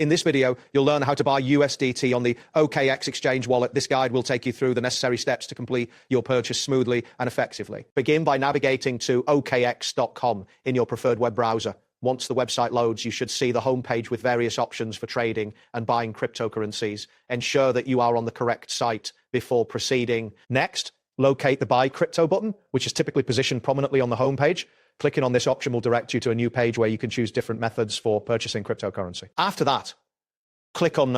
In this video, you'll learn how to buy USDT on the OKX exchange wallet. This guide will take you through the necessary steps to complete your purchase smoothly and effectively. Begin by navigating to OKX.com in your preferred web browser. Once the website loads, you should see the homepage with various options for trading and buying cryptocurrencies. Ensure that you are on the correct site before proceeding. Next, locate the Buy Crypto button, which is typically positioned prominently on the homepage. Clicking on this option will direct you to a new page where you can choose different methods for purchasing cryptocurrency. After that, click on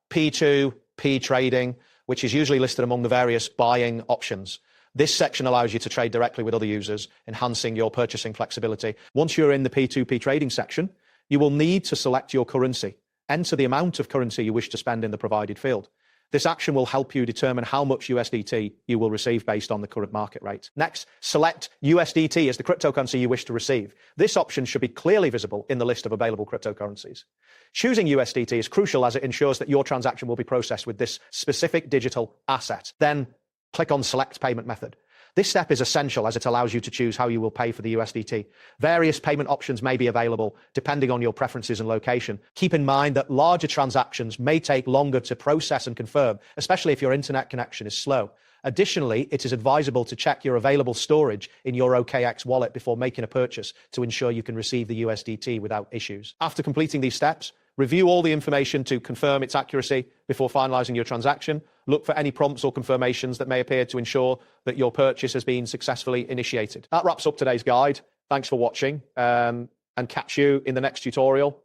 P2P trading, which is usually listed among the various buying options. This section allows you to trade directly with other users, enhancing your purchasing flexibility. Once you're in the P2P trading section, you will need to select your currency. Enter the amount of currency you wish to spend in the provided field. This action will help you determine how much USDT you will receive based on the current market rate. Next, select USDT as the cryptocurrency you wish to receive. This option should be clearly visible in the list of available cryptocurrencies. Choosing USDT is crucial as it ensures that your transaction will be processed with this specific digital asset. Then, click on Select Payment Method. This step is essential as it allows you to choose how you will pay for the USDT. Various payment options may be available depending on your preferences and location. Keep in mind that larger transactions may take longer to process and confirm, especially if your internet connection is slow. Additionally, it is advisable to check your available storage in your OKX wallet before making a purchase to ensure you can receive the USDT without issues. After completing these steps, review all the information to confirm its accuracy before finalizing your transaction. Look for any prompts or confirmations that may appear to ensure that your purchase has been successfully initiated. That wraps up today's guide. Thanks for watching, and catch you in the next tutorial.